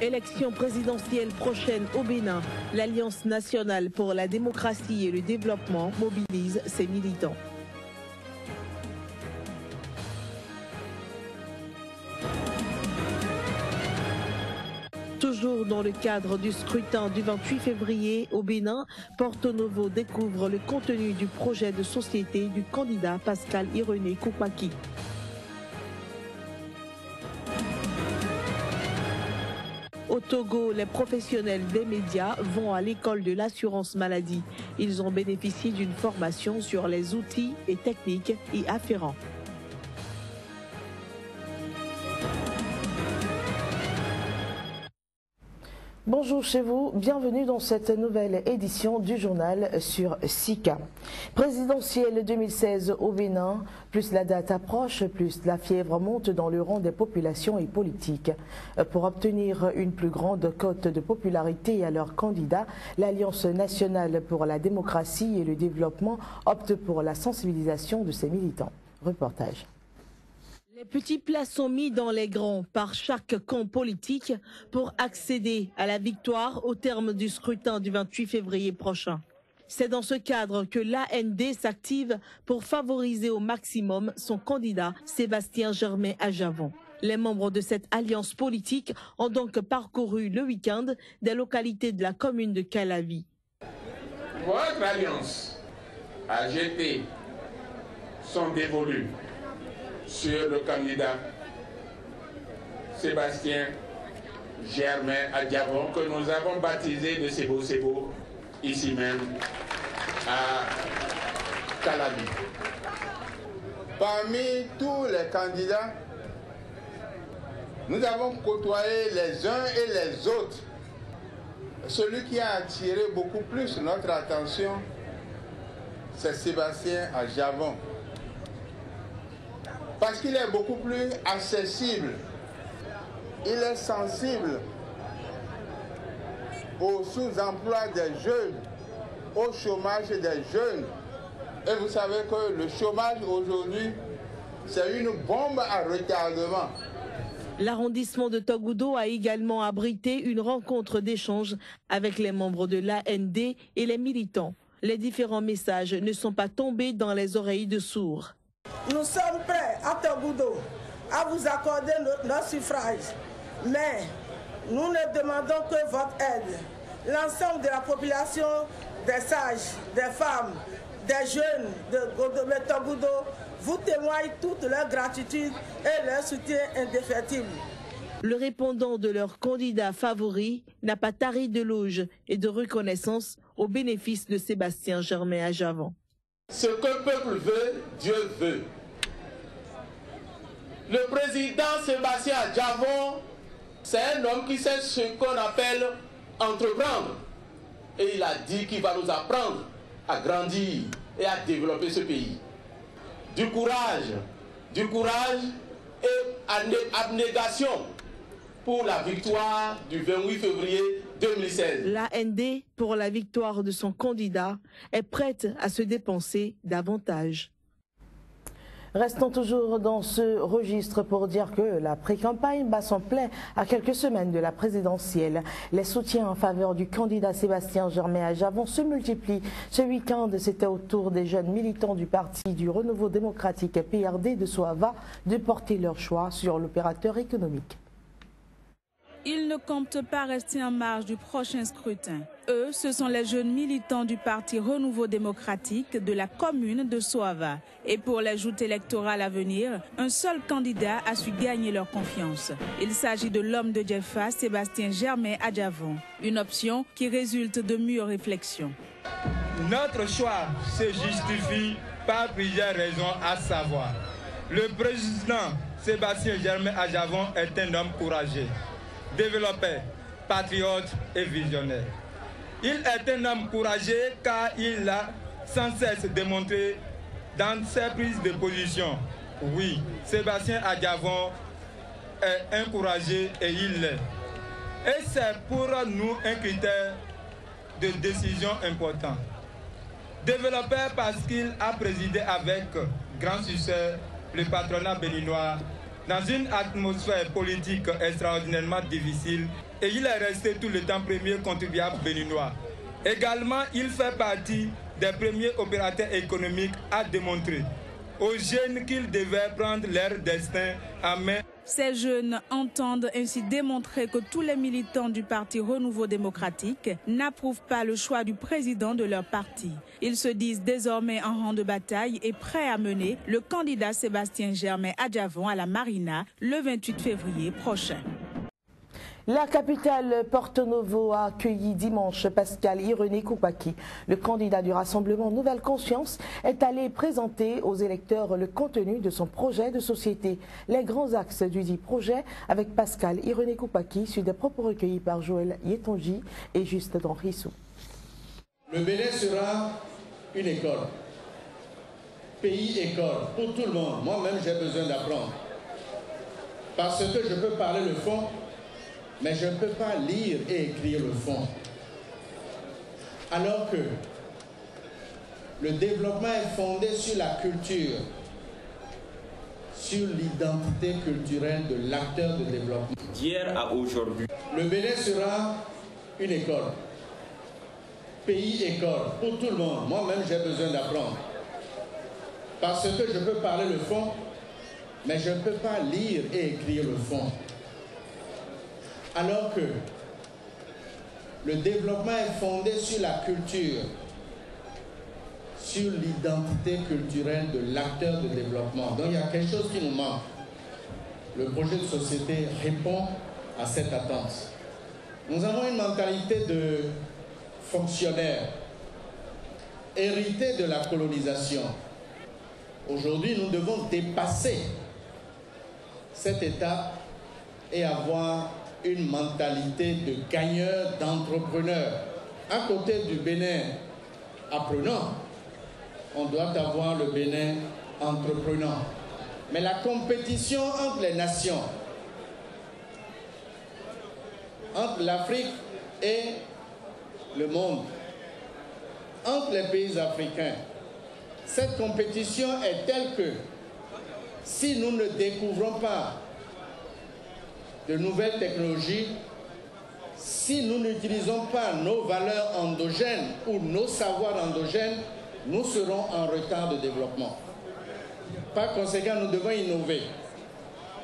Élection présidentielle prochaine au Bénin, l'Alliance nationale pour la démocratie et le développement mobilise ses militants. Toujours dans le cadre du scrutin du 28 février au Bénin, Porto Novo découvre le contenu du projet de société du candidat Pascal Irené Koupaki. Au Togo, les professionnels des médias vont à l'école de l'assurance maladie. Ils ont bénéficié d'une formation sur les outils et techniques y afférents. Bonjour chez vous, bienvenue dans cette nouvelle édition du journal sur SICA. Présidentielle 2016 au Bénin, plus la date approche, plus la fièvre monte dans le rang des populations et politiques. Pour obtenir une plus grande cote de popularité à leurs candidats, l'Alliance nationale pour la démocratie et le développement opte pour la sensibilisation de ses militants. Reportage. Les petits plats sont mis dans les grands par chaque camp politique pour accéder à la victoire au terme du scrutin du 28 février prochain. C'est dans ce cadre que l'AND s'active pour favoriser au maximum son candidat Sébastien Germain Adjavon. Les membres de cette alliance politique ont donc parcouru le week-end des localités de la commune de Calavi. Votre alliance a jeté son dévolu sur le candidat Sébastien Germain Adjavon, que nous avons baptisé de Sebo, ici même à Calavi. Parmi tous les candidats, nous avons côtoyé les uns et les autres. Celui qui a attiré beaucoup plus notre attention, c'est Sébastien Adjavon. Parce qu'il est beaucoup plus accessible, il est sensible au sous-emploi des jeunes, au chômage des jeunes. Et vous savez que le chômage aujourd'hui, c'est une bombe à retardement. L'arrondissement de Togoudo a également abrité une rencontre d'échange avec les membres de l'AND et les militants. Les différents messages ne sont pas tombés dans les oreilles de sourds. Nous sommes prêts à Togoudo à vous accorder notre suffrage, mais nous ne demandons que votre aide. L'ensemble de la population, des sages, des femmes, des jeunes de Togoudo vous témoignent toute leur gratitude et leur soutien indéfectible. Le répondant de leur candidat favori n'a pas tari de loges et de reconnaissance au bénéfice de Sébastien Germain Adjavon. Ce que le peuple veut, Dieu veut. Le président Sébastien Adjavon, c'est un homme qui sait ce qu'on appelle entreprendre. Et il a dit qu'il va nous apprendre à grandir et à développer ce pays. Du courage et abnégation pour la victoire du 28 février 2016. L'AND, pour la victoire de son candidat, est prête à se dépenser davantage. Restons toujours dans ce registre pour dire que la pré-campagne bat son plein à quelques semaines de la présidentielle. Les soutiens en faveur du candidat Sébastien Germain Adjavon se multiplient. Ce week-end, c'était au tour des jeunes militants du parti du Renouveau démocratique PRD de Soava de porter leur choix sur l'opérateur économique. Ils ne comptent pas rester en marge du prochain scrutin. Eux, ce sont les jeunes militants du parti Renouveau démocratique de la commune de Soava. Et pour les joutes électorales à venir, un seul candidat a su gagner leur confiance. Il s'agit de l'homme de Djefa, Sébastien Germain Adjavon. Une option qui résulte de mûres réflexions. Notre choix se justifie par plusieurs raisons, à savoir: le président Sébastien Germain Adjavon est un homme courageux, développé, patriote et visionnaire. Il est un homme courageux car il a sans cesse démontré dans ses prises de position. Oui, Sébastien Adjavon est un courageux et il l'est. Et c'est pour nous un critère de décision important. Développé parce qu'il a présidé avec grand succès le patronat béninois dans une atmosphère politique extraordinairement difficile et il est resté tout le temps premier contribuable béninois. Également, il fait partie des premiers opérateurs économiques à démontrer aux jeunes qu'ils devaient prendre leur destin en main. Ces jeunes entendent ainsi démontrer que tous les militants du parti Renouveau démocratique n'approuvent pas le choix du président de leur parti. Ils se disent désormais en rang de bataille et prêts à mener le candidat Sébastien Germain Adjavon à la Marina le 28 février prochain. La capitale Porto Novo a accueilli dimanche Pascal Irené Koupaki. Le candidat du Rassemblement Nouvelle Conscience est allé présenter aux électeurs le contenu de son projet de société. Les grands axes du dit projet avec Pascal Irené Koupaki suivent des propos recueillis par Joël Yetonji et Juste Rissou. Le Bénin sera une école, pays-école pour tout le monde. Moi-même, j'ai besoin d'apprendre. Parce que je peux parler le fond, mais je ne peux pas lire et écrire le fond. Alors que le développement est fondé sur la culture, sur l'identité culturelle de l'acteur de développement. D'hier à aujourd'hui, le Bénin sera une école, pays-école pour tout le monde. Moi-même, j'ai besoin d'apprendre. Parce que je peux parler le fond, mais je ne peux pas lire et écrire le fond. Alors que le développement est fondé sur la culture, sur l'identité culturelle de l'acteur de développement. Donc il y a quelque chose qui nous manque. Le projet de société répond à cette attente. Nous avons une mentalité de fonctionnaires, héritée de la colonisation. Aujourd'hui, nous devons dépasser cette étape et avoir une mentalité de gagneur, d'entrepreneur. À côté du Bénin apprenant, on doit avoir le Bénin entreprenant. Mais la compétition entre les nations, entre l'Afrique et le monde, entre les pays africains, cette compétition est telle que si nous ne découvrons pas de nouvelles technologies, si nous n'utilisons pas nos valeurs endogènes ou nos savoirs endogènes, nous serons en retard de développement. Par conséquent, nous devons innover.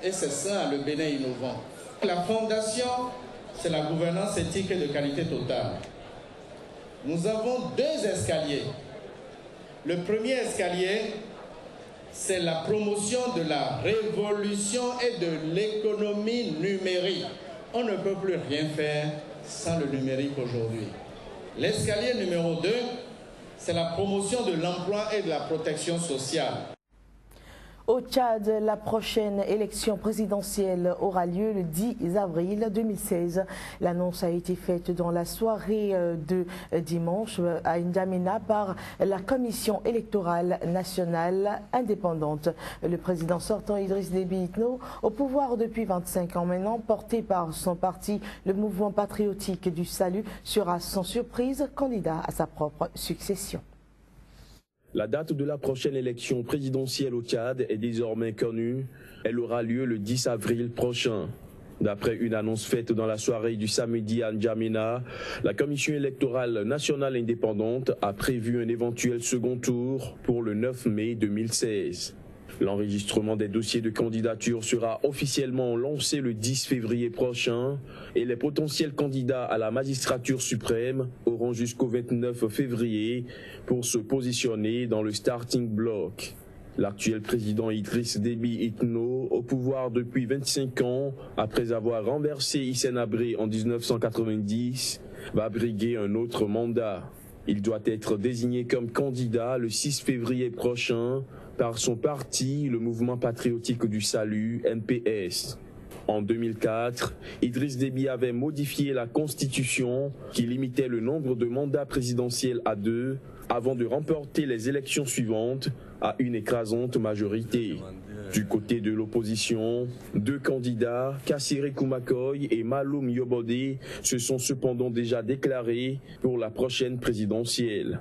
Et c'est ça le Bénin innovant. La fondation, c'est la gouvernance éthique et de qualité totale. Nous avons deux escaliers. Le premier escalier, c'est la promotion de la révolution et de l'économie numérique. On ne peut plus rien faire sans le numérique aujourd'hui. L'escalier numéro 2, c'est la promotion de l'emploi et de la protection sociale. Au Tchad, la prochaine élection présidentielle aura lieu le 10 avril 2016. L'annonce a été faite dans la soirée de dimanche à N'Djamena par la Commission électorale nationale indépendante. Le président sortant Idriss Déby Itno, au pouvoir depuis 25 ans maintenant, porté par son parti, le Mouvement patriotique du salut, sera sans surprise candidat à sa propre succession. La date de la prochaine élection présidentielle au Tchad est désormais connue. Elle aura lieu le 10 avril prochain. D'après une annonce faite dans la soirée du samedi à N'Djamena, la Commission électorale nationale indépendante a prévu un éventuel second tour pour le 9 mai 2016. L'enregistrement des dossiers de candidature sera officiellement lancé le 10 février prochain et les potentiels candidats à la magistrature suprême auront jusqu'au 29 février pour se positionner dans le starting block. L'actuel président Idriss Déby Itno, au pouvoir depuis 25 ans, après avoir renversé Hissène Habré en 1990, va briguer un autre mandat. Il doit être désigné comme candidat le 6 février prochain par son parti, le Mouvement patriotique du salut, MPS. En 2004, Idriss Déby avait modifié la Constitution qui limitait le nombre de mandats présidentiels à 2 avant de remporter les élections suivantes à une écrasante majorité. Du côté de l'opposition, 2 candidats, Kassiré Koumakoy et Maloum Yobodé, se sont cependant déjà déclarés pour la prochaine présidentielle.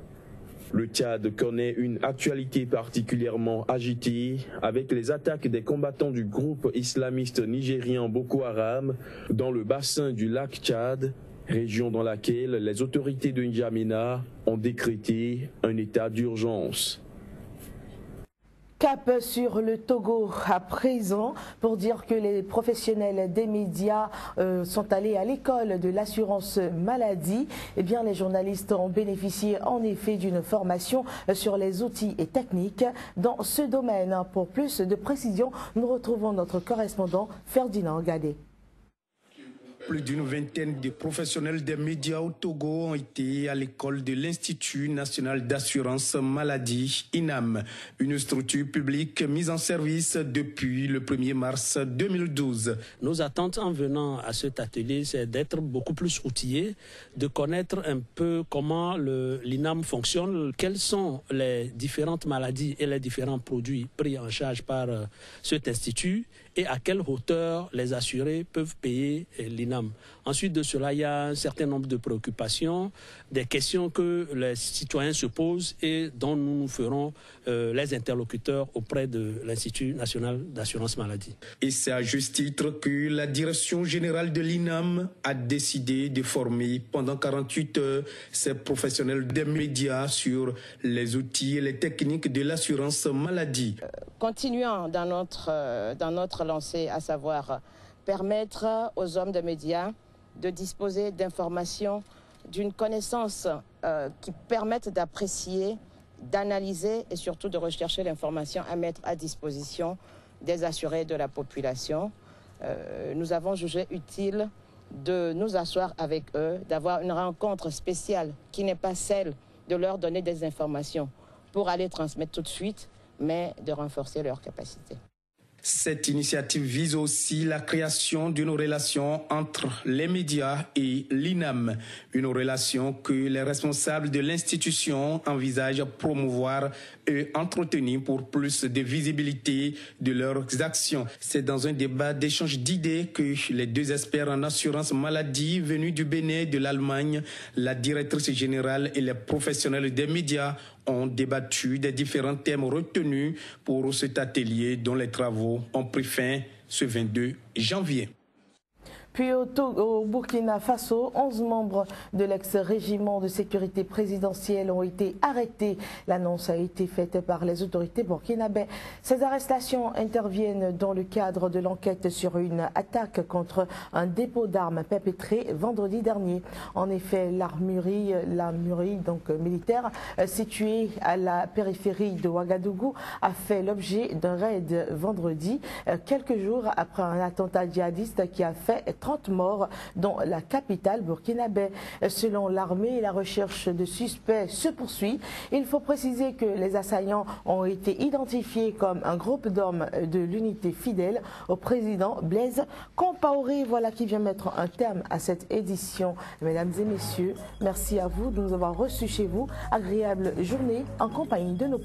Le Tchad connaît une actualité particulièrement agitée avec les attaques des combattants du groupe islamiste nigérien Boko Haram dans le bassin du lac Tchad, région dans laquelle les autorités de N'Djamena ont décrété un état d'urgence. Cap sur le Togo à présent pour dire que les professionnels des médias sont allés à l'école de l'assurance maladie. Eh bien, les journalistes ont bénéficié en effet d'une formation sur les outils et techniques dans ce domaine. Pour plus de précision, nous retrouvons notre correspondant Ferdinand Gadé. Plus d'une vingtaine de professionnels des médias au Togo ont été à l'école de l'Institut national d'assurance maladie, INAM, une structure publique mise en service depuis le 1er mars 2012. Nos attentes en venant à cet atelier, c'est d'être beaucoup plus outillés, de connaître un peu comment l'INAM fonctionne, quelles sont les différentes maladies et les différents produits pris en charge par cet institut et à quelle hauteur les assurés peuvent payer l'INAM. Ensuite de cela, il y a un certain nombre de préoccupations, des questions que les citoyens se posent et dont nous ferons les interlocuteurs auprès de l'Institut national d'assurance maladie. Et c'est à juste titre que la direction générale de l'INAM a décidé de former pendant 48 heures ces professionnels des médias sur les outils et les techniques de l'assurance maladie. Continuons dans notre lancée, à savoir permettre aux hommes de médias de disposer d'informations, d'une connaissance qui permettent d'apprécier, d'analyser et surtout de rechercher l'information à mettre à disposition des assurés de la population. Nous avons jugé utile de nous asseoir avec eux, d'avoir une rencontre spéciale qui n'est pas celle de leur donner des informations pour aller transmettre tout de suite, mais de renforcer leurs capacités. Cette initiative vise aussi la création d'une relation entre les médias et l'INAM, une relation que les responsables de l'institution envisagent promouvoir et entretenir pour plus de visibilité de leurs actions. C'est dans un débat d'échange d'idées que les deux experts en assurance maladie venus du Bénin et de l'Allemagne, la directrice générale et les professionnels des médias ont débattu des différents thèmes retenus pour cet atelier dont les travaux ont pris fin ce 22 janvier. Puis au Burkina Faso, 11 membres de l'ex-régiment de sécurité présidentielle ont été arrêtés. L'annonce a été faite par les autorités burkinabè. Ces arrestations interviennent dans le cadre de l'enquête sur une attaque contre un dépôt d'armes perpétré vendredi dernier. En effet, l'armurerie militaire située à la périphérie de Ouagadougou a fait l'objet d'un raid vendredi, quelques jours après un attentat djihadiste qui a fait 30 morts dans la capitale burkinabè. Selon l'armée, la recherche de suspects se poursuit. Il faut préciser que les assaillants ont été identifiés comme un groupe d'hommes de l'unité fidèle au président Blaise Compaoré. Voilà qui vient mettre un terme à cette édition. Mesdames et messieurs, merci à vous de nous avoir reçus chez vous. Agréable journée en compagnie de nos